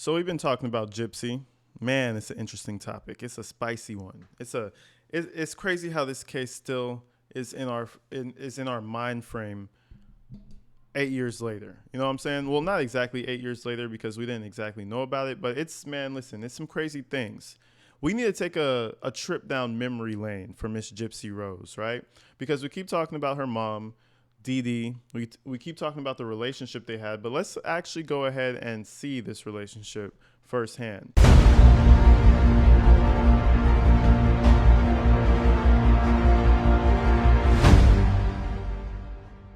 So we've been talking about Gypsy. Man, it's an interesting topic. It's a spicy one. It's crazy how this case still is in our mind frame 8 years later. You know what I'm saying? Well, not exactly 8 years later because we didn't exactly know about it, but it's man, listen, it's some crazy things. We need to take a trip down memory lane for Miss Gypsy Rose, right? Because we keep talking about her mom, Dee Dee. We keep talking about the relationship they had, but let's actually go ahead and see this relationship firsthand.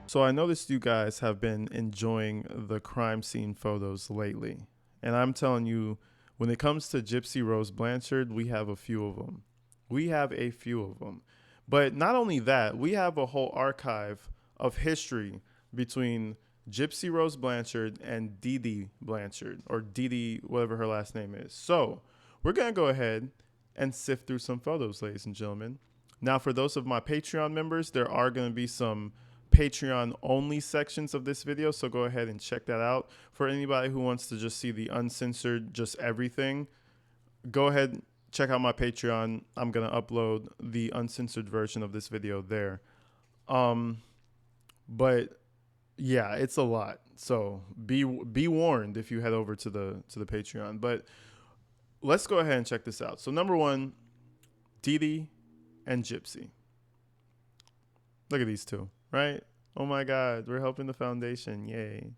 So I noticed you guys have been enjoying the crime scene photos lately. And I'm telling you, when it comes to Gypsy Rose Blanchard, we have a few of them. We have a few of them. But not only that, we have a whole archive of history between Gypsy Rose Blanchard and Dee Dee Blanchard, or Dee Dee, whatever her last name is. So we're going to go ahead and sift through some photos, ladies and gentlemen. Now, for those of my Patreon members, there are going to be some Patreon only sections of this video, so go ahead and check that out. For anybody who wants to just see the uncensored, just everything, go ahead, check out my Patreon. I'm gonna upload the uncensored version of this video there. Um, but yeah, it's a lot. So be warned if you head over to the Patreon. But let's go ahead and check this out. So number one, Dee Dee and Gypsy. Look at these two, right? Oh my God, we're helping the foundation. Yay.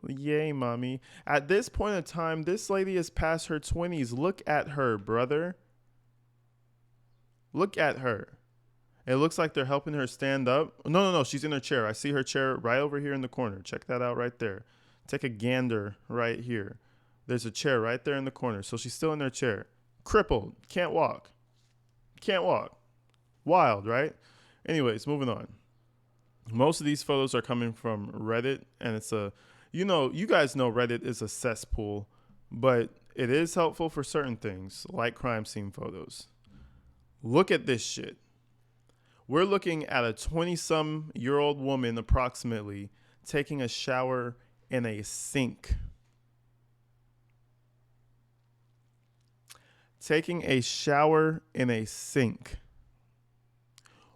Yay, mommy. At this point in time, this lady is past her 20s. Look at her, brother. Look at her. It looks like they're helping her stand up. No, no, no. She's in her chair. I see her chair right over here in the corner. Check that out right there. Take a gander right here. There's a chair right there in the corner. So she's still in her chair. Crippled. Can't walk. Can't walk. Wild, right? Anyways, moving on. Most of these photos are coming from Reddit, and you guys know Reddit is a cesspool, but it is helpful for certain things, like crime scene photos. Look at this shit. We're looking at a 20-some-year-old woman, approximately, taking a shower in a sink. Taking a shower in a sink.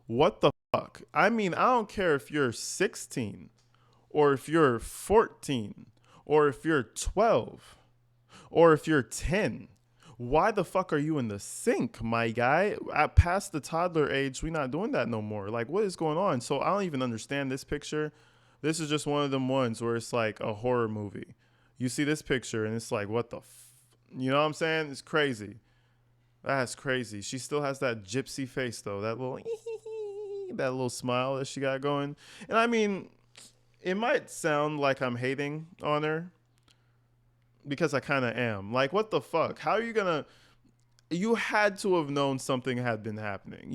What the fuck? I mean, I don't care if you're 16 or if you're 14 or if you're 12 or if you're 10. Why the fuck are you in the sink, my guy? At past the toddler age, we're not doing that no more. Like, what is going on? So I don't even understand this picture. This is just one of them ones where it's like a horror movie. You see this picture and it's like, what the you know what I'm saying? It's crazy. That's crazy. She still has that gypsy face though. That little smile that she got going. And I mean, it might sound like I'm hating on her because I kind of am. Like, what the fuck? How are you gonna? You had to have known something had been happening.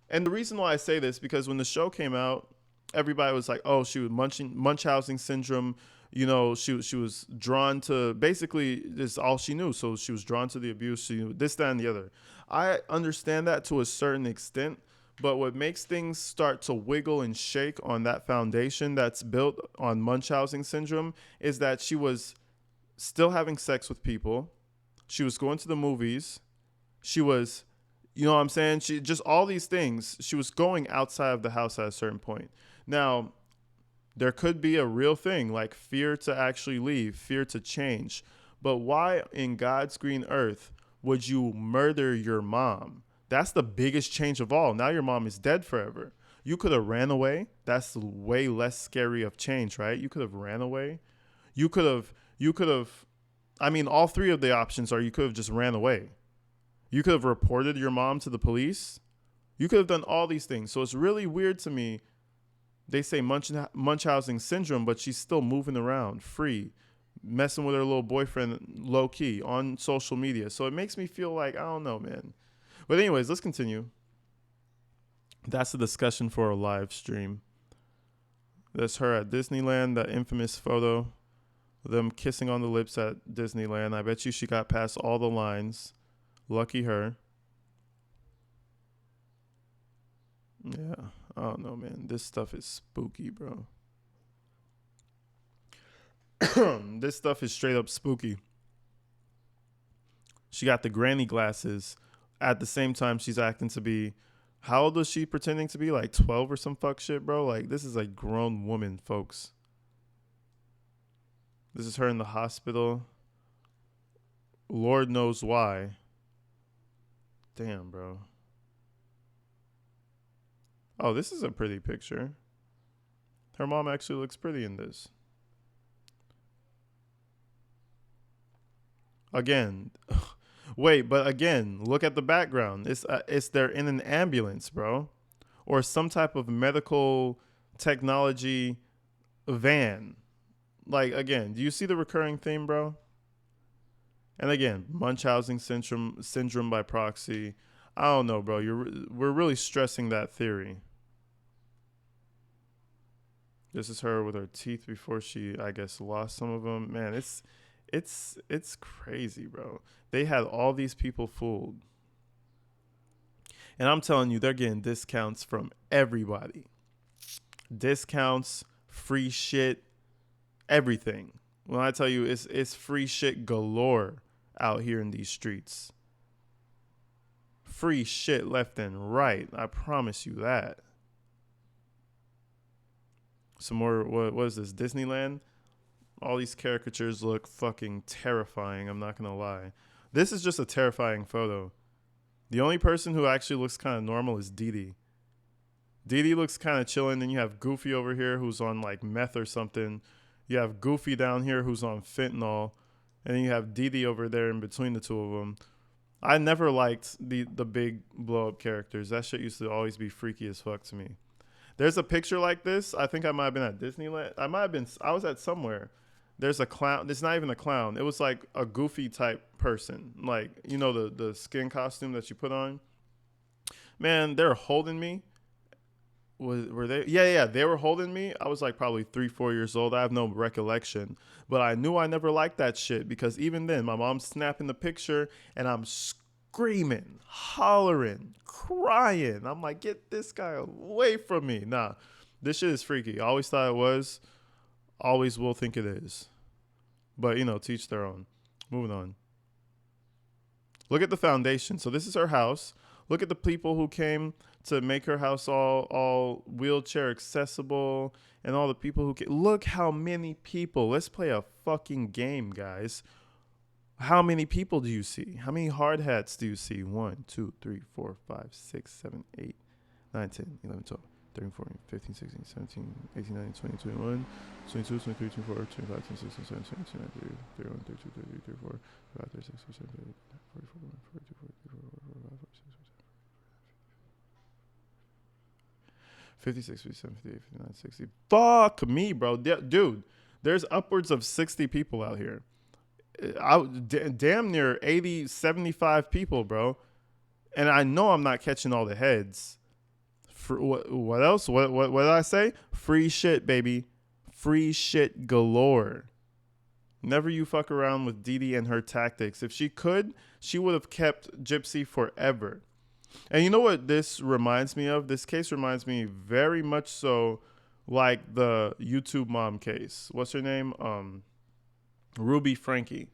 And the reason why I say this because when the show came out, everybody was like, "Oh, she was Munchausen syndrome." You know, she was drawn to basically this is all she knew. So she was drawn to the abuse. She knew this, that, and the other. I understand that to a certain extent, but what makes things start to wiggle and shake on that foundation that's built on Munchausen syndrome is that she was still having sex with people. She was going to the movies. She was, you know what I'm saying? She just all these things. She was going outside of the house at a certain point. Now, there could be a real thing like fear to actually leave, fear to change. But why in God's green earth would you murder your mom? That's the biggest change of all. Now your mom is dead forever. You could have ran away. That's way less scary of change, right? You could have ran away. You could have I mean all three of the options are you could have just ran away. You could have reported your mom to the police. You could have done all these things. So it's really weird to me. They say Munchausen syndrome, but she's still moving around free, messing with her little boyfriend low key on social media. So it makes me feel like, I don't know, man. But anyways, let's continue. That's the discussion for a live stream. That's her at Disneyland, that infamous photo. Them kissing on the lips at Disneyland. I bet you she got past all the lines. Lucky her. Yeah, I don't know, man. This stuff is spooky, bro. This stuff is straight up spooky. She got the granny glasses. At the same time, she's acting to be. How old was she pretending to be? Like 12 or some fuck shit, bro? Like, this is a grown woman, folks. This is her in the hospital. Lord knows why. Damn, bro. Oh, this is a pretty picture. Her mom actually looks pretty in this. Again, wait, but again, look at the background. It's they're in an ambulance, bro, or some type of medical technology van. Like again, do you see the recurring theme, bro? And again, Munchausen syndrome by proxy. I don't know, bro. We're really stressing that theory. This is her with her teeth before she, I guess, lost some of them. Man, it's crazy, bro. They had all these people fooled. And I'm telling you, they're getting discounts from everybody. Discounts, free shit, everything. When I tell you it's free shit galore out here in these streets. Free shit left and right. I promise you that. Some more, what is this, Disneyland? All these caricatures look fucking terrifying, I'm not going to lie. This is just a terrifying photo. The only person who actually looks kind of normal is Dee Dee. Dee Dee looks kind of chilling. Then you have Goofy over here who's on like meth or something. You have Goofy down here who's on fentanyl. And then you have Dee Dee over there in between the two of them. I never liked the big blow up characters. That shit used to always be freaky as fuck to me. There's a picture like this. I think I might have been at Disneyland. I was at somewhere. There's a clown. It's not even a clown. It was like a Goofy type person. Like, you know, the skin costume that you put on. Man, they're holding me. Were they? Yeah. They were holding me. I was like probably 3-4 years old. I have no recollection. But I knew I never liked that shit because even then, my mom's snapping the picture and I'm screaming, hollering, crying. I'm like, get this guy away from me. Nah, this shit is freaky. I always thought it was. Always will think it is. But, you know, teach their own. Moving on. Look at the foundation. So this is her house. Look at the people who came to make her house all wheelchair accessible and all the people who came. Look how many people. Let's play a fucking game, guys. How many people do you see? How many hard hats do you see? 1, 2, 3, 4, 5, 6, 7, 8, 9, 10, 11, 12, 13, 14, 15, 16, 17, 18, 19, 20, 21, 22, 23, 24, 25, 26, 27, 28, 29, 30, 31, 32, 33, 34, 35, 36, 37, 38, 44, 42, 43, 44, 45, 46, 57, 56, 57, 58, 59, 60. Fuck me, bro. Dude, there's upwards of 60 people out here. Damn near 80, 75 people, bro. And I know I'm not catching all the heads. For, what else? What did I say? Free shit, baby. Free shit galore. Never you fuck around with Dee Dee and her tactics. If she could, she would have kept Gypsy forever. And you know what this reminds me of? This case reminds me very much so like the YouTube mom case. What's her name? Ruby Frankie.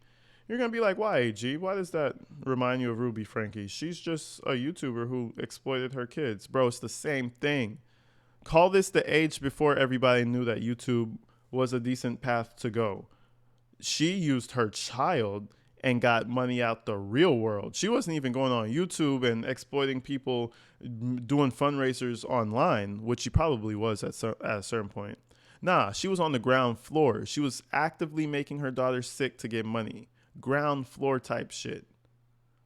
You're going to be like, why, AG? Why does that remind you of Ruby Frankie? She's just a YouTuber who exploited her kids. Bro, it's the same thing. Call this the age before everybody knew that YouTube was a decent path to go. She used her child and got money out the real world. She wasn't even going on YouTube and exploiting people doing fundraisers online, which she probably was at a certain point. Nah, she was on the ground floor. She was actively making her daughter sick to get money. Ground floor type shit.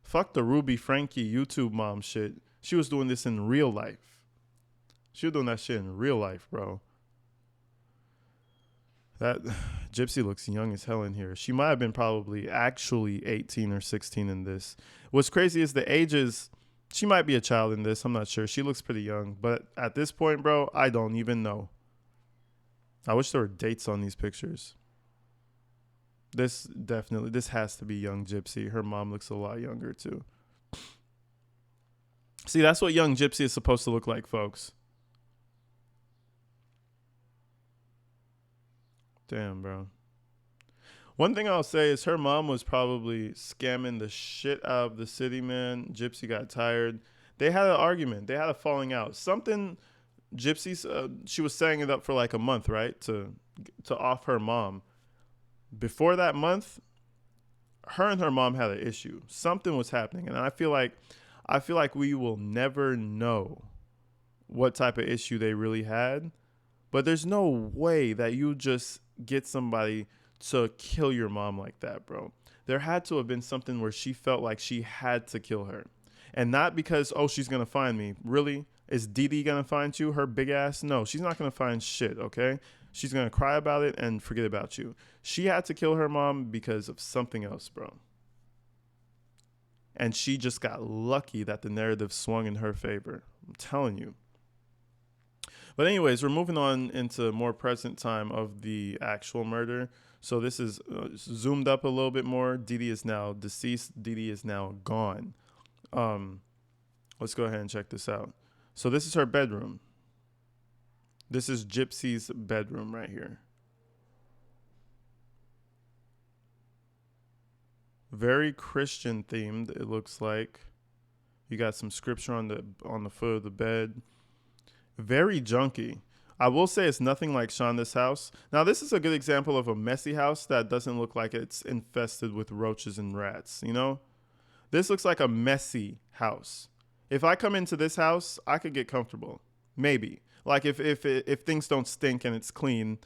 Fuck the Ruby Frankie YouTube mom shit. She was doing this in real life. She was doing that shit in real life, bro. That Gypsy looks young as hell in here. She might have been probably actually 18 or 16 in this. What's crazy is the ages. She might be a child in this. I'm not sure. She looks pretty young. But at this point, bro, I don't even know. I wish there were dates on these pictures. This has to be young Gypsy. Her mom looks a lot younger too. See, that's what young Gypsy is supposed to look like, folks. Damn, bro. One thing I'll say is her mom was probably scamming the shit out of the city, man. Gypsy got tired. They had an argument. They had a falling out. Something Gypsy's she was setting it up for like a month, right? To off her mom. Before that month, her and her mom had an issue. Something was happening, and I feel like we will never know what type of issue they really had. But there's no way that you just get somebody to kill your mom like that, bro. There had to have been something where she felt like she had to kill her. And not because, oh, she's going to find me. Really? Is Dee Dee going to find you? Her big ass? No, she's not going to find shit, okay? She's going to cry about it and forget about you. She had to kill her mom because of something else, bro. And she just got lucky that the narrative swung in her favor. I'm telling you. But anyways, we're moving on into more present time of the actual murder. So this is zoomed up a little bit more. Dee Dee is now deceased. Dee Dee is now gone. Let's go ahead and check this out. So this is her bedroom. This is Gypsy's bedroom right here. Very Christian themed, it looks like. You got some scripture on the foot of the bed. Very junky. I will say it's nothing like Shonda's house. Now, this is a good example of a messy house that doesn't look like it's infested with roaches and rats, you know? This looks like a messy house. If I come into this house, I could get comfortable. Maybe. Like if things don't stink and it's clean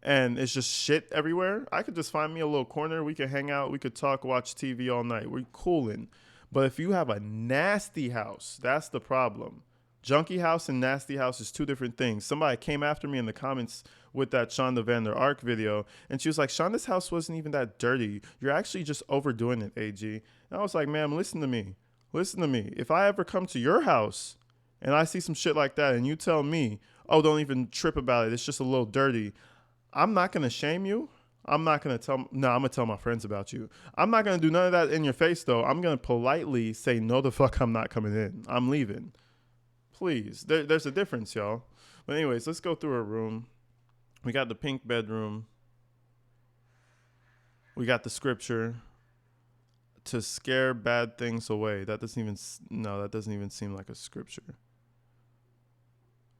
and it's just shit everywhere, I could just find me a little corner. We could hang out. We could talk, watch TV all night. We're cooling. But if you have a nasty house, that's the problem. Junky house and nasty house is two different things. Somebody came after me in the comments with that Shonda Van Der Ark video, and she was like, Shonda's house wasn't even that dirty. You're actually just overdoing it, AG. And I was like, ma'am, listen to me. Listen to me. If I ever come to your house and I see some shit like that and you tell me, oh, don't even trip about it, it's just a little dirty, I'm not going to shame you. I'm not going to I'm going to tell my friends about you. I'm not going to do none of that in your face, though. I'm going to politely say, no, the fuck, I'm not coming in. I'm leaving. Please. There's a difference, y'all. But anyways, let's go through her room. We got the pink bedroom. We got the scripture to scare bad things away. That doesn't even seem like a scripture.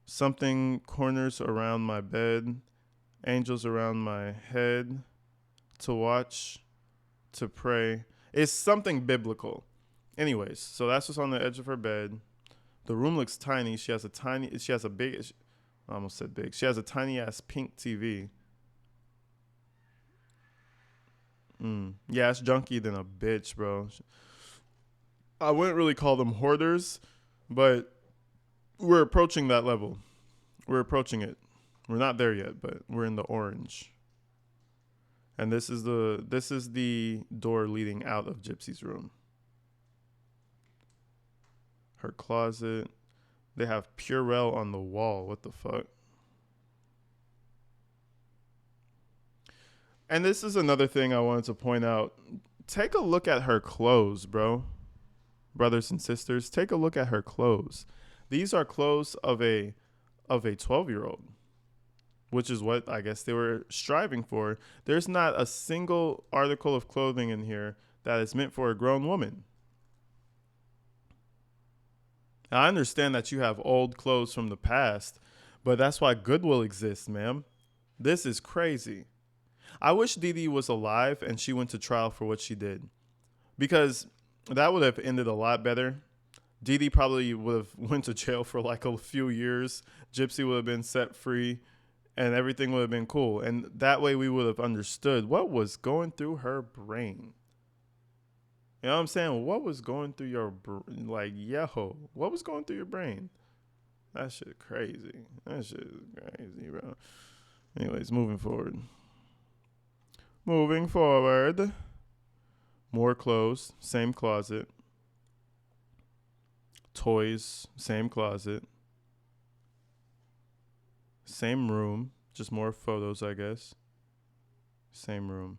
Something corners around my bed, angels around my head, to watch, to pray. It's something biblical. Anyways, so that's what's on the edge of her bed. The room looks tiny. She has a tiny ass pink TV. Yeah, it's junky than a bitch, bro. I wouldn't really call them hoarders, but we're approaching that level. We're approaching it. We're not there yet, but we're in the orange. And this is the door leading out of Gypsy's room. Her closet. They have Purell on the wall. What the fuck? And this is another thing I wanted to point out. Take a look at her clothes, bro. Brothers and sisters, take a look at her clothes. These are clothes of a 12-year-old, which is what I guess they were striving for. There's not a single article of clothing in here that is meant for a grown woman. I understand that you have old clothes from the past, but that's why Goodwill exists, ma'am. This is crazy. I wish Dee Dee was alive and she went to trial for what she did, because that would have ended a lot better. Dee Dee probably would have went to jail for like a few years. Gypsy would have been set free and everything would have been cool. And that way we would have understood what was going through her brain. You know what I'm saying? What was going through your what was going through your brain? That shit crazy. That shit is crazy, bro. Anyways, moving forward. More clothes, same closet. Toys, same closet. Same room, just more photos, I guess. Same room.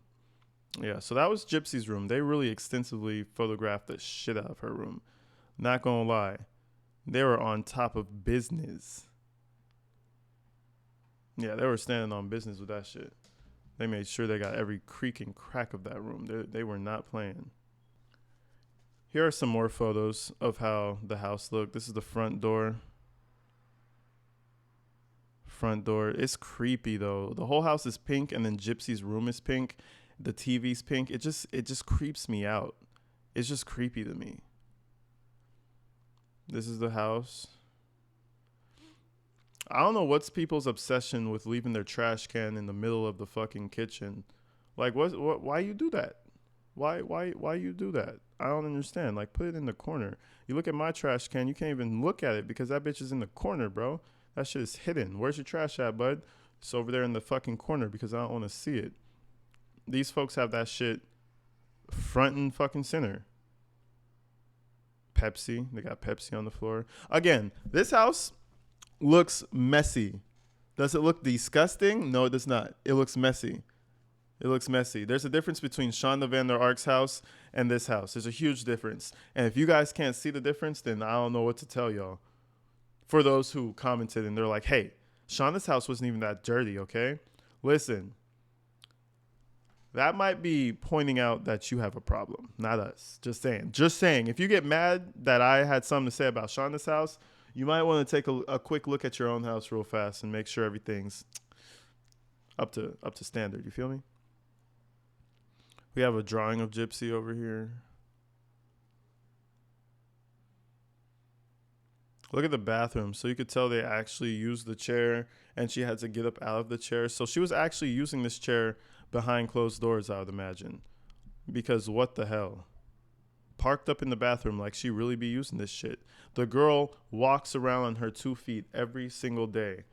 Yeah, so that was Gypsy's room. They really extensively photographed the shit out of her room. Not gonna lie. They were on top of business. Yeah, they were standing on business with that shit. They made sure they got every creak and crack of that room. They were not playing. Here are some more photos of how the house looked. This is the front door. Front door. It's creepy though. The whole house is pink, and then Gypsy's room is pink. The TV's pink. It just creeps me out. It's just creepy to me. This is the house. I don't know what's people's obsession with leaving their trash can in the middle of the fucking kitchen. Like what why you do that? Why you do that? I don't understand. Like, put it in the corner. You look at my trash can, you can't even look at it because that bitch is in the corner, bro. That shit is hidden. Where's your trash at, bud? It's over there in the fucking corner because I don't want to see it. These folks have that shit front and fucking center. Pepsi. They got Pepsi on the floor. Again, this house looks messy. Does it look disgusting? No, it does not. It looks messy. It looks messy. There's a difference between Shonda Van Der Ark's house and this house. There's a huge difference. And if you guys can't see the difference, then I don't know what to tell y'all. For those who commented and they're like, hey, Shonda's house wasn't even that dirty, okay? Listen, that might be pointing out that you have a problem, not us. Just saying. Just saying. If you get mad that I had something to say about Shonda's house, you might want to take a quick look at your own house real fast and make sure everything's up to standard. You feel me? We have a drawing of Gypsy over here. Look at the bathroom. So you could tell they actually used the chair and she had to get up out of the chair. So she was actually using this chair behind closed doors, I would imagine. Because what the hell? Parked up in the bathroom like she really be using this shit. The girl walks around on her 2 feet every single day.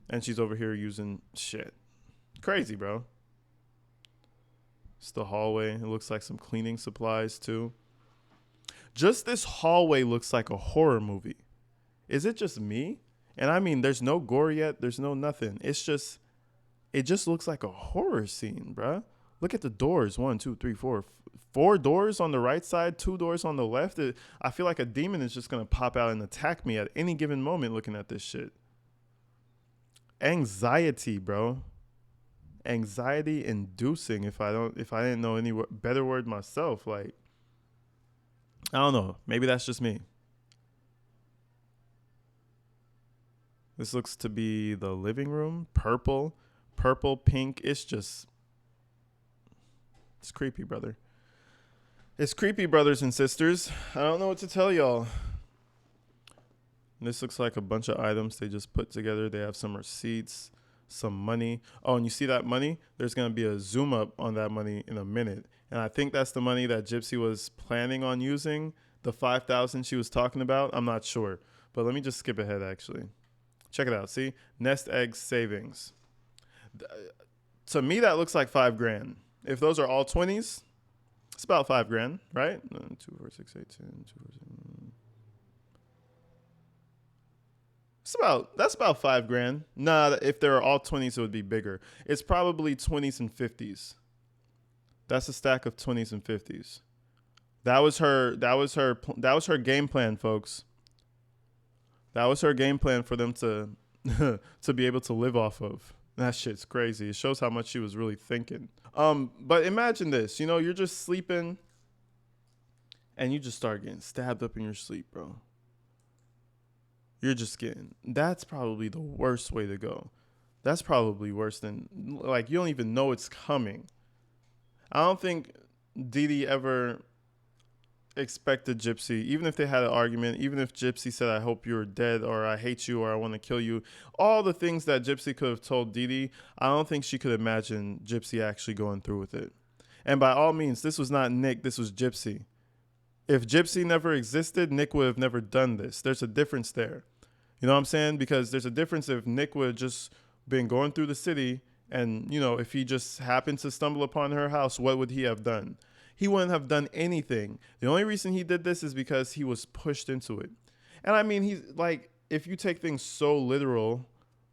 And she's over here using shit. Crazy, bro. It's the hallway. It looks like some cleaning supplies too. Just this hallway looks like a horror movie. Is it just me? And I mean, there's no gore yet. There's no nothing. It just looks like a horror scene, bruh. Look at the doors. 1, 2, 3, 4. 4 doors on the right side, 2 doors on the left. I feel like a demon is just going to pop out and attack me at any given moment looking at this shit. Anxiety, bro. Anxiety inducing if I didn't know any better word myself. Like, I don't know. Maybe that's just me. This looks to be the living room. Purple, pink. It's creepy, brother. It's creepy, brothers and sisters. I don't know what to tell y'all. This looks like a bunch of items they just put together. They have some receipts, some money. Oh, and you see that money? There's going to be a zoom up on that money in a minute. And I think that's the money that Gypsy was planning on using, the $5,000 she was talking about. I'm not sure. But let me just skip ahead, actually. Check it out. See? Nest egg savings. To me, that looks like $5,000. If those are all 20s, it's about $5,000, right? 2, 4, 6, 8, 10, 2, 4, 7. That's about $5,000. Nah, if there are all 20s, it would be bigger. It's probably 20s and 50s. That's a stack of 20s and 50s. That was her game plan, folks. That was her game plan for them to to be able to live off of. That shit's crazy. It shows how much she was really thinking. But imagine this, you're just sleeping and you just start getting stabbed up in your sleep, bro. That's probably the worst way to go. That's probably worse than, like, you don't even know it's coming. I don't think Dee Dee ever expected Gypsy, even if they had an argument, even if Gypsy said, I hope you're dead, or I hate you, or I want to kill you, all the things that Gypsy could have told Dee Dee, I don't think she could imagine Gypsy actually going through with it. And by all means, this was not Nick, this was Gypsy. If Gypsy never existed, Nick would have never done this. There's a difference there. You know what I'm saying? Because there's a difference if Nick would have just been going through the city and, if he just happened to stumble upon her house, what would he have done? He wouldn't have done anything. The only reason he did this is because he was pushed into it. And I mean, he's like, if you take things so literal,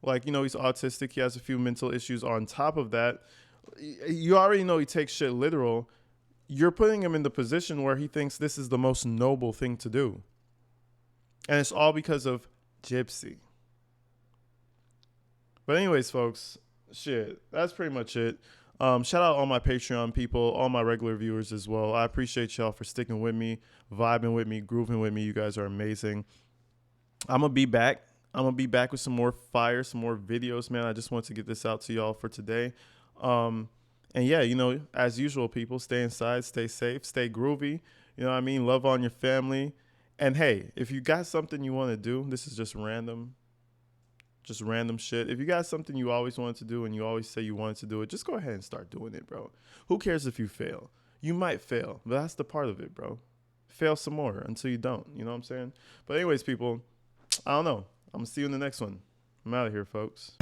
like, he's autistic, he has a few mental issues on top of that. You already know he takes shit literal. You're putting him in the position where he thinks this is the most noble thing to do. And it's all because of Gypsy. But anyways, folks, shit, that's pretty much it. Shout out all my Patreon people, all my regular viewers as well. I appreciate y'all for sticking with me, vibing with me, grooving with me. You guys are amazing. I'm gonna be back. I'm gonna be back with some more fire, some more videos, man. I just want to get this out to y'all for today. Um, and yeah, as usual, people, stay inside, stay safe, stay groovy. You know what I mean? Love on your family. And hey, if you got something you want to do, this is just random shit. If you got something you always wanted to do and you always say you wanted to do it, just go ahead and start doing it, bro. Who cares if you fail? You might fail, but that's the part of it, bro. Fail some more until you don't. You know what I'm saying? But anyways, people, I don't know. I'm going to see you in the next one. I'm out of here, folks.